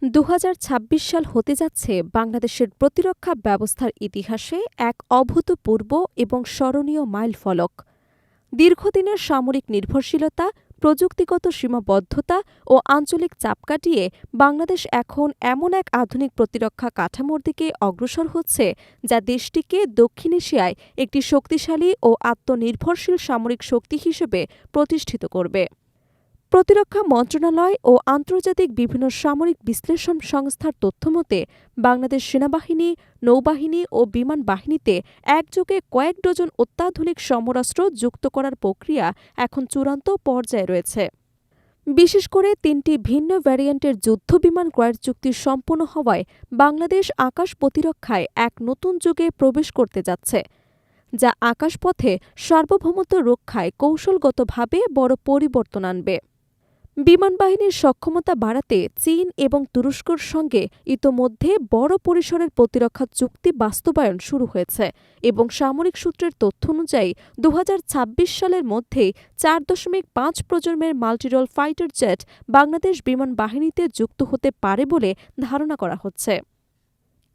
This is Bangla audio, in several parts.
২০২৬ সাল হতে যাচ্ছে বাংলাদেশের প্রতিরক্ষা ব্যবস্থার ইতিহাসে এক অভূতপূর্ব এবং স্মরণীয় মাইলফলক। দীর্ঘদিনের সামরিক নির্ভরশীলতা, প্রযুক্তিগত সীমাবদ্ধতা ও আঞ্চলিক চাপ কাটিয়ে বাংলাদেশ এখন এমন এক আধুনিক প্রতিরক্ষা কাঠামোর দিকে অগ্রসর হচ্ছে যা দেশটিকে দক্ষিণ এশিয়ায় একটি শক্তিশালী ও আত্মনির্ভরশীল সামরিক শক্তি হিসেবে প্রতিষ্ঠিত করবে। প্রতিরক্ষা মন্ত্রণালয় ও আন্তর্জাতিক বিভিন্ন সামরিক বিশ্লেষণ সংস্থার তথ্যমতে বাংলাদেশ সেনাবাহিনী, নৌবাহিনী ও বিমান বাহিনীতে একযোগে কয়েক ডজন অত্যাধুনিক সমরাস্ত্র যুক্ত করার প্রক্রিয়া এখন চূড়ান্ত পর্যায়ে রয়েছে। বিশেষ করে ৩টি ভিন্ন ভ্যারিয়েন্টের যুদ্ধবিমান ক্রয়ের চুক্তি সম্পন্ন হওয়ায় বাংলাদেশ আকাশ প্রতিরক্ষায় এক নতুন যুগে প্রবেশ করতে যাচ্ছে, যা আকাশপথে সার্বভৌমত্ব রক্ষায় কৌশলগতভাবে বড় পরিবর্তন আনবে। বিমানবাহিনীর সক্ষমতা বাড়াতে চীন এবং তুরস্কর সঙ্গে ইতোমধ্যে বড় পরিসরের প্রতিরক্ষা চুক্তি বাস্তবায়ন শুরু হয়েছে এবং সামরিক সূত্রের তথ্য অনুযায়ী ২০২৬ সালের মধ্যেই ৪.৫ প্রজন্মের মাল্টিরোল ফাইটার জেট বাংলাদেশ বিমান বাহিনীতে যুক্ত হতে পারে বলে ধারণা করা হচ্ছে।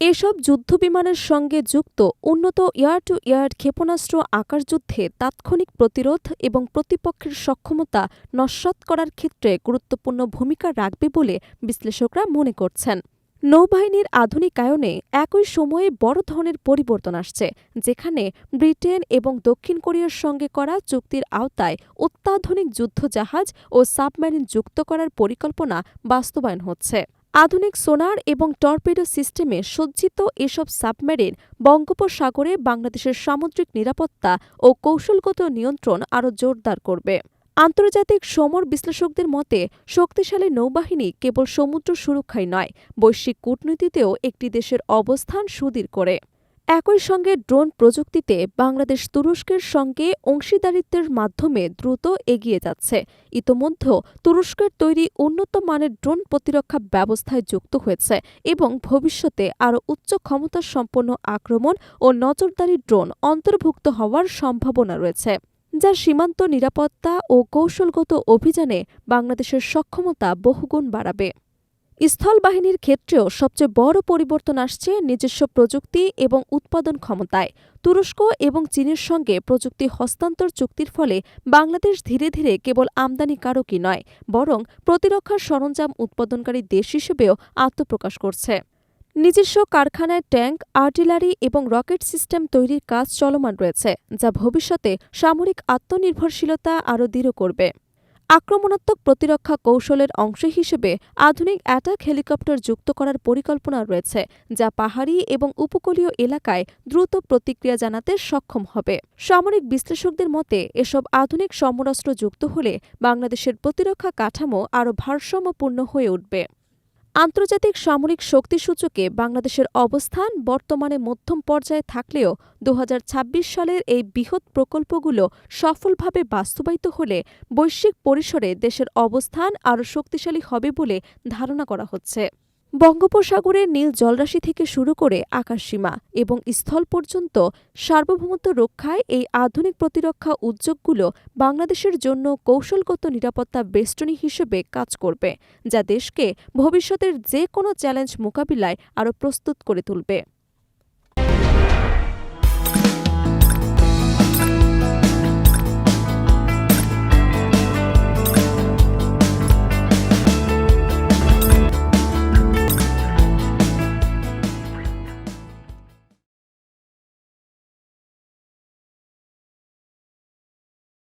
এসব যুদ্ধবিমানের সঙ্গে যুক্ত উন্নত এয়ার টু এয়ার ক্ষেপণাস্ত্র আকাশযুদ্ধে তাৎক্ষণিক প্রতিরোধ এবং প্রতিপক্ষের সক্ষমতা নস্যাৎ করার ক্ষেত্রে গুরুত্বপূর্ণ ভূমিকা রাখবে বলে বিশ্লেষকরা মনে করছেন। নৌবাহিনীর আধুনিকায়নে একই সময়ে বড় ধরনের পরিবর্তন আসছে, যেখানে ব্রিটেন এবং দক্ষিণ কোরিয়ার সঙ্গে করা চুক্তির আওতায় অত্যাধুনিক যুদ্ধজাহাজ ও সাবমেরিন যুক্ত করার পরিকল্পনা বাস্তবায়ন হচ্ছে। আধুনিক সোনার এবং টর্পেডো সিস্টেমে সজ্জিত এসব সাবমেরিন বঙ্গোপসাগরে বাংলাদেশের সামুদ্রিক নিরাপত্তা ও কৌশলগত নিয়ন্ত্রণ আরও জোরদার করবে। আন্তর্জাতিক সমর বিশ্লেষকদের মতে শক্তিশালী নৌবাহিনী কেবল সমুদ্র সুরক্ষাই নয়, বৈশ্বিক কূটনীতিতেও একটি দেশের অবস্থান সুদৃঢ় করে। একই সঙ্গে ড্রোন প্রযুক্তিতে বাংলাদেশ তুরস্কের সঙ্গে অংশীদারিত্বের মাধ্যমে দ্রুত এগিয়ে যাচ্ছে। ইতোমধ্যে তুরস্কের তৈরি উন্নত মানের ড্রোন প্রতিরক্ষা ব্যবস্থায় যুক্ত হয়েছে এবং ভবিষ্যতে আরও উচ্চ ক্ষমতাসম্পন্ন আক্রমণ ও নজরদারি ড্রোন অন্তর্ভুক্ত হওয়ার সম্ভাবনা রয়েছে, যা সীমান্ত নিরাপত্তা ও কৌশলগত অভিযানে বাংলাদেশের সক্ষমতা বহুগুণ বাড়াবে। স্থলবাহিনীর ক্ষেত্রেও সবচেয়ে বড় পরিবর্তন আসছে নিজস্ব প্রযুক্তি এবং উৎপাদন ক্ষমতায়। তুরস্ক এবং চীনের সঙ্গে প্রযুক্তি হস্তান্তর চুক্তির ফলে বাংলাদেশ ধীরে ধীরে কেবল আমদানিকারকই নয়, বরং প্রতিরক্ষা সরঞ্জাম উৎপাদনকারী দেশ হিসেবেও আত্মপ্রকাশ করছে। নিজস্ব কারখানায় ট্যাঙ্ক, আর্টিলারি এবং রকেট সিস্টেম তৈরির কাজ চলমান রয়েছে, যা ভবিষ্যতে সামরিক আত্মনির্ভরশীলতা আরও দৃঢ় করবে। আক্রমণাত্মক প্রতিরক্ষা কৌশলের অংশ হিসেবে আধুনিক অ্যাটাক হেলিকপ্টার যুক্ত করার পরিকল্পনা রয়েছে, যা পাহাড়ি এবং উপকূলীয় এলাকায় দ্রুত প্রতিক্রিয়া জানাতে সক্ষম হবে। সামরিক বিশ্লেষকদের মতে এসব আধুনিক সমরাস্ত্র যুক্ত হলে বাংলাদেশের প্রতিরক্ষা কাঠামো আরও ভারসাম্যপূর্ণ হয়ে উঠবে। আন্তর্জাতিক সামরিক শক্তি সূচকে বাংলাদেশের অবস্থান বর্তমানে মধ্যম পর্যায়ে থাকলেও ২০২৬ সালের এই বৃহৎ প্রকল্পগুলো সফলভাবে বাস্তবায়িত হলে বৈশ্বিক পরিসরে দেশের অবস্থান আরও শক্তিশালী হবে বলে ধারণা করা হচ্ছে। বঙ্গোপসাগরের নীল জলরাশি থেকে শুরু করে আকাশসীমা এবং স্থল পর্যন্ত সার্বভৌমত্ব রক্ষায় এই আধুনিক প্রতিরক্ষা উদ্যোগগুলো বাংলাদেশের জন্য কৌশলগত নিরাপত্তা বেষ্টনী হিসেবে কাজ করবে, যা দেশকে ভবিষ্যতের যে কোনো চ্যালেঞ্জ মোকাবিলায় আরও প্রস্তুত করে তুলবে।